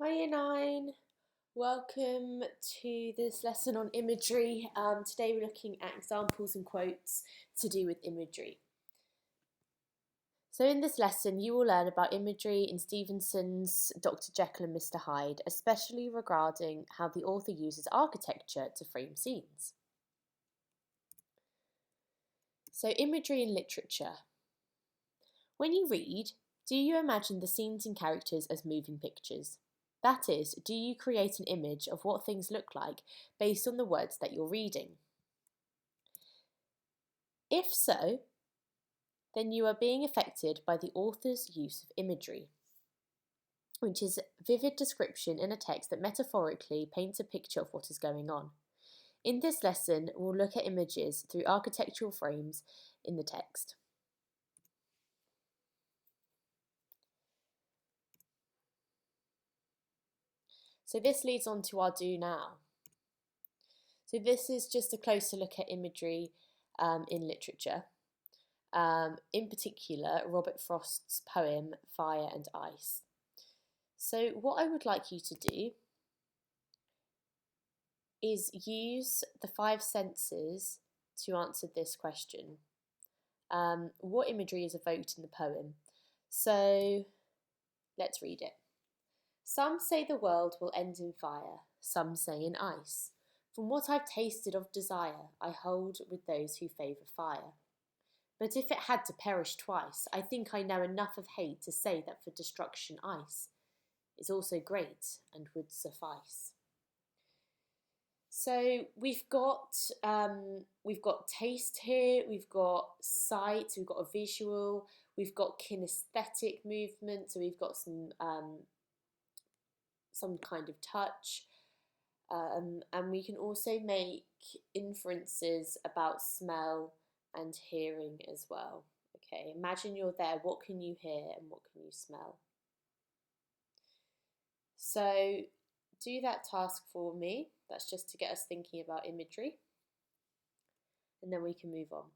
Hi Year 9, welcome to this lesson on imagery. Today we're looking at examples and quotes to do with imagery. So in this lesson you will learn about imagery in Stevenson's Dr. Jekyll and Mr. Hyde, especially regarding how the author uses architecture to frame scenes. So imagery in literature. When you read, do you imagine the scenes and characters as moving pictures? That is, do you create an image of what things look like based on the words that you're reading? If so, then you are being affected by the author's use of imagery, which is vivid description in a text that metaphorically paints a picture of what is going on. In this lesson, we'll look at images through architectural frames in the text. So this leads on to our do now. So this is just a closer look at imagery in literature. In particular, Robert Frost's poem Fire and Ice. So what I would like you to do is use the 5 senses to answer this question. What imagery is evoked in the poem? So let's read it. Some say the world will end in fire, some say in ice. From what I've tasted of desire, I hold with those who favour fire. But if it had to perish twice, I think I know enough of hate to say that for destruction ice is also great and would suffice. So we've got taste here, we've got sight, we've got a visual, we've got kinesthetic movement, so we've got some kind of touch, and we can also make inferences about smell and hearing as well. Okay, imagine you're there, what can you hear and what can you smell? So do that task for me. That's just to get us thinking about imagery, and then we can move on.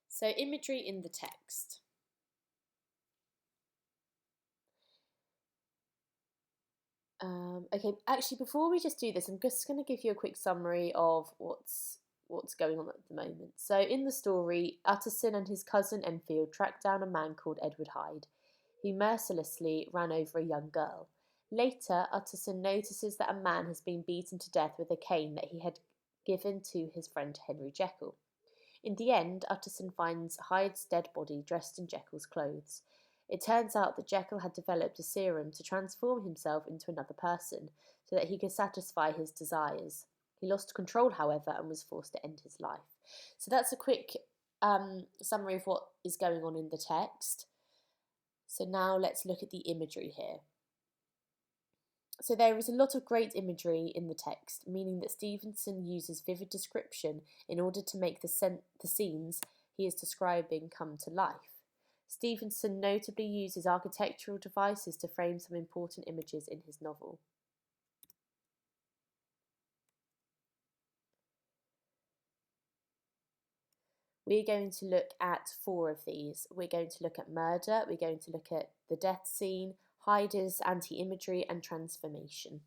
So imagery in the text. Okay, actually before we just do this, I'm just going to give you a quick summary of what's going on at the moment. So in the story, Utterson and his cousin Enfield track down a man called Edward Hyde. He mercilessly ran over a young girl. Later, Utterson notices that a man has been beaten to death with a cane that he had given to his friend Henry Jekyll. In the end, Utterson finds Hyde's dead body dressed in Jekyll's clothes. It turns out that Jekyll had developed a serum to transform himself into another person so that he could satisfy his desires. He lost control, however, and was forced to end his life. So that's a quick summary of what is going on in the text. So now let's look at the imagery here. So there is a lot of great imagery in the text, meaning that Stevenson uses vivid description in order to make the scenes he is describing come to life. Stevenson notably uses architectural devices to frame some important images in his novel. We're going to look at 4 of these. We're going to look at murder, we're going to look at the death scene, Hyde's anti-imagery and transformation.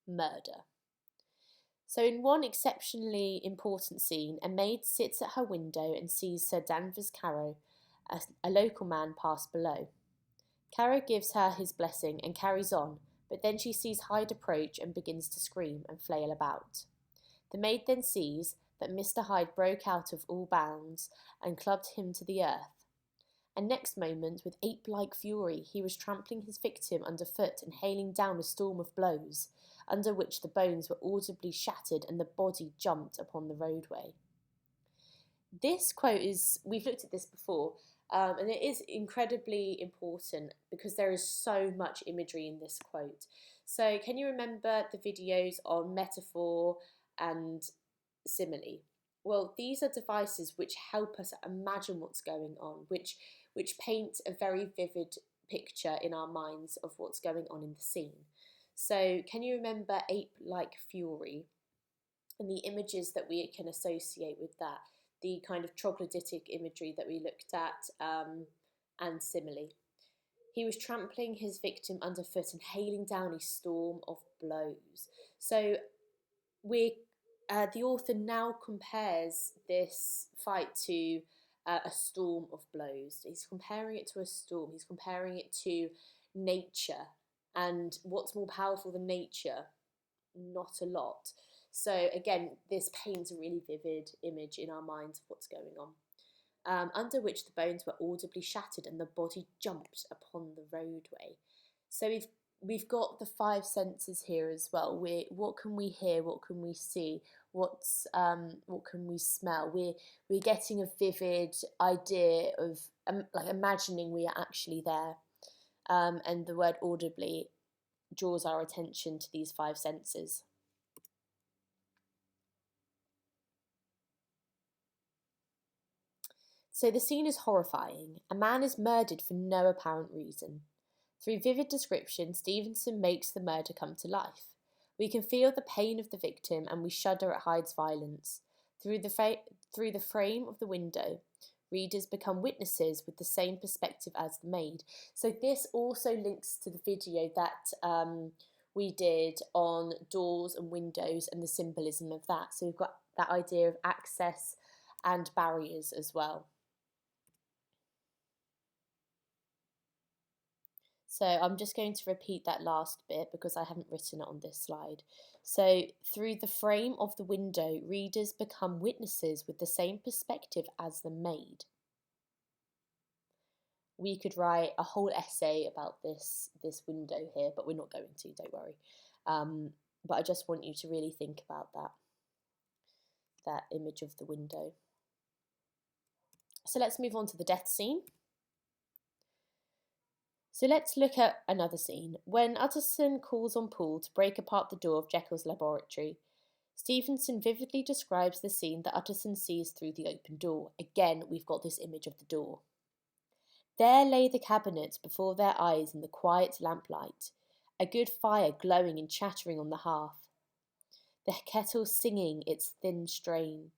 Murder. So in one exceptionally important scene, a maid sits at her window and sees Sir Danvers Carew, a local man, pass below. Carew gives her his blessing and carries on, but then she sees Hyde approach and begins to scream and flail about. The maid then sees that Mr. Hyde broke out of all bounds and clubbed him to the earth. And next moment, with ape-like fury, he was trampling his victim underfoot and hailing down a storm of blows, under which the bones were audibly shattered and the body jumped upon the roadway. This quote we've looked at this before, and it is incredibly important because there is so much imagery in this quote. So can you remember the videos on metaphor and simile? Well, these are devices which help us imagine what's going on, which paint a very vivid picture in our minds of what's going on in the scene. So can you remember ape-like fury? and the images that we can associate with that, the kind of troglodytic imagery that we looked at, and simile. He was trampling his victim underfoot and hailing down a storm of blows. So the author now compares this fight to a storm of blows. He's comparing it to a storm. He's comparing it to nature. And what's more powerful than nature? Not a lot. So again, this paints a really vivid image in our minds of what's going on. Under which the bones were audibly shattered and the body jumped upon the roadway. So we've got the five senses here as well. What can we hear? What can we see? What can we smell? We're getting a vivid idea of like imagining we are actually there, and the word audibly draws our attention to these five senses. So the scene is horrifying. A man is murdered for no apparent reason. Through vivid description, Stevenson makes the murder come to life. We can feel the pain of the victim and we shudder at Hyde's violence. Through the frame of the window, readers become witnesses with the same perspective as the maid. So this also links to the video that we did on doors and windows and the symbolism of that. So we've got that idea of access and barriers as well. So I'm just going to repeat that last bit because I haven't written it on this slide. So through the frame of the window, readers become witnesses with the same perspective as the maid. We could write a whole essay about this window here, but we're not going to, don't worry. But I just want you to really think about that image of the window. So let's move on to the death scene. So let's look at another scene. When Utterson calls on Paul to break apart the door of Jekyll's laboratory, Stevenson vividly describes the scene that Utterson sees through the open door. Again, we've got this image of the door. There lay the cabinet before their eyes in the quiet lamplight, a good fire glowing and chattering on the hearth, the kettle singing its thin strain,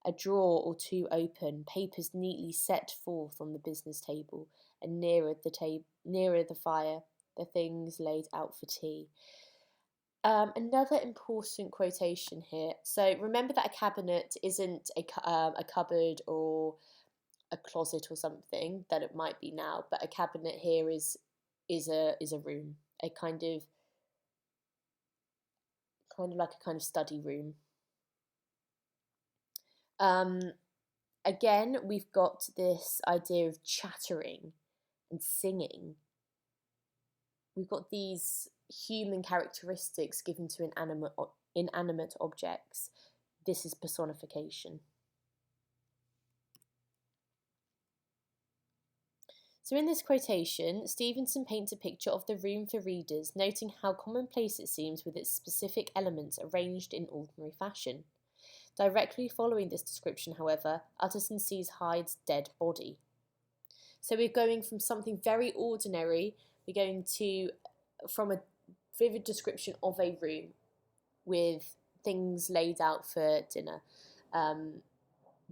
a drawer or two open, papers neatly set forth on the business table, and nearer the fire, the things laid out for tea. Another important quotation here. So remember that a cabinet isn't a cupboard or a closet or something that it might be now, but a cabinet here is a room, a kind of like a kind of study room. Again, we've got this idea of chattering and singing. We've got these human characteristics given to inanimate objects. This is personification. So in this quotation, Stevenson paints a picture of the room for readers, noting how commonplace it seems with its specific elements arranged in ordinary fashion. Directly following this description, however, Utterson sees Hyde's dead body. So we're going from something very ordinary, we're going from a vivid description of a room with things laid out for dinner,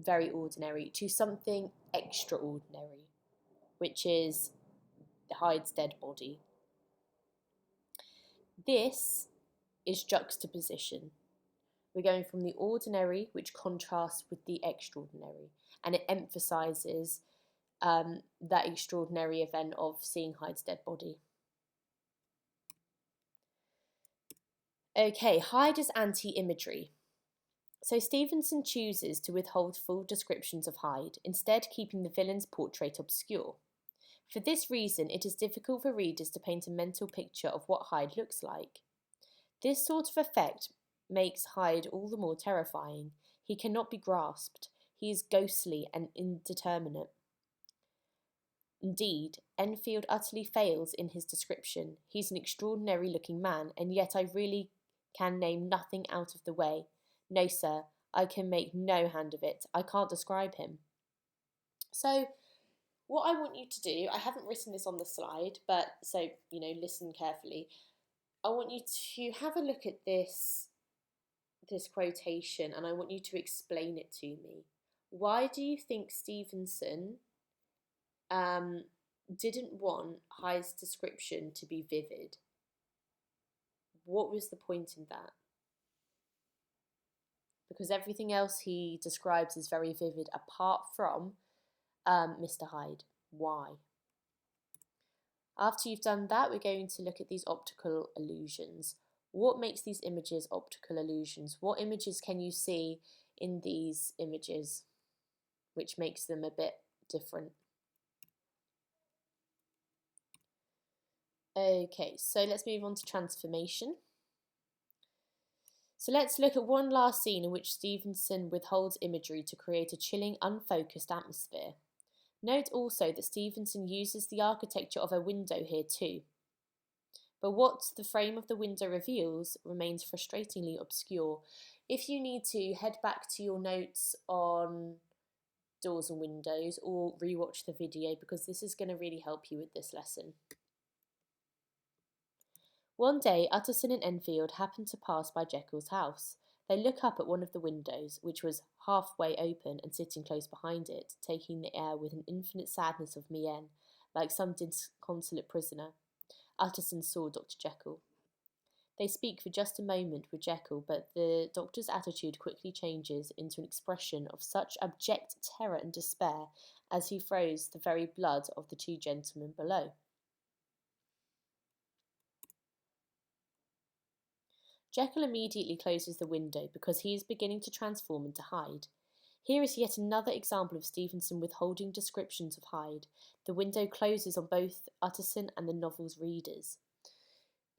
very ordinary, to something extraordinary, which is Hyde's dead body. This is juxtaposition. We're going from the ordinary, which contrasts with the extraordinary, and it emphasises that extraordinary event of seeing Hyde's dead body. Okay, Hyde is anti-imagery. So Stevenson chooses to withhold full descriptions of Hyde, instead keeping the villain's portrait obscure. For this reason, it is difficult for readers to paint a mental picture of what Hyde looks like. This sort of effect makes Hyde all the more terrifying. He cannot be grasped. He is ghostly and indeterminate. Indeed, Enfield utterly fails in his description. He's an extraordinary-looking man, and yet I really can name nothing out of the way. No, sir, I can make no hand of it. I can't describe him. So, what I want you to do, I haven't written this on the slide, but so, listen carefully. I want you to have a look at this this quotation and I want you to explain it to me. Why do you think Stevenson didn't want Hyde's description to be vivid? What was the point in that? Because everything else he describes is very vivid apart from Mr. Hyde. Why? After you've done that, we're going to look at these optical illusions. What makes these images optical illusions? What images can you see in these images which makes them a bit different? Okay, so let's move on to transformation. So let's look at one last scene in which Stevenson withholds imagery to create a chilling, unfocused atmosphere. Note also that Stevenson uses the architecture of a window here too. But what the frame of the window reveals remains frustratingly obscure. If you need to, head back to your notes on doors and windows or rewatch the video because this is going to really help you with this lesson. One day, Utterson and Enfield happened to pass by Jekyll's house. They look up at one of the windows, which was halfway open and sitting close behind it, taking the air with an infinite sadness of mien, like some disconsolate prisoner. Utterson saw Dr. Jekyll. They speak for just a moment with Jekyll, but the doctor's attitude quickly changes into an expression of such abject terror and despair as he froze the very blood of the two gentlemen below. Jekyll immediately closes the window because he is beginning to transform into Hyde. Here is yet another example of Stevenson withholding descriptions of Hyde. The window closes on both Utterson and the novel's readers.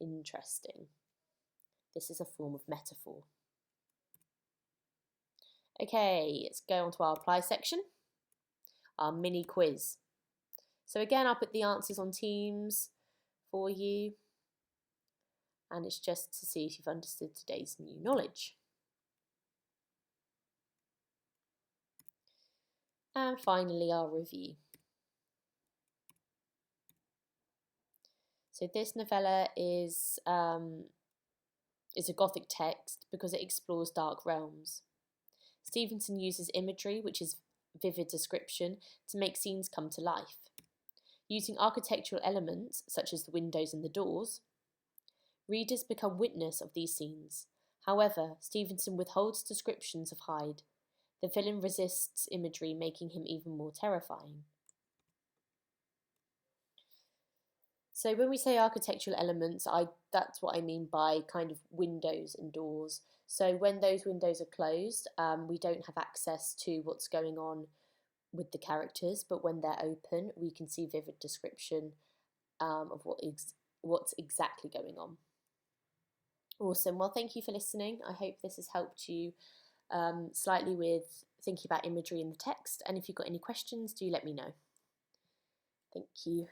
Interesting. This is a form of metaphor. Okay, let's go on to our apply section, our mini quiz. So again, I'll put the answers on Teams for you, and it's just to see if you've understood today's new knowledge. And finally, our review. So this novella is a Gothic text because it explores dark realms. Stevenson uses imagery, which is vivid description, to make scenes come to life. Using architectural elements, such as the windows and the doors, readers become witness of these scenes. However, Stevenson withholds descriptions of Hyde. The villain resists imagery, making him even more terrifying. So when we say architectural elements, that's what I mean by kind of windows and doors. So when those windows are closed, we don't have access to what's going on with the characters, but when they're open, we can see vivid description of what's exactly going on. Awesome. Well, thank you for listening. I hope this has helped you slightly with thinking about imagery in the text. And if you've got any questions, do let me know. Thank you.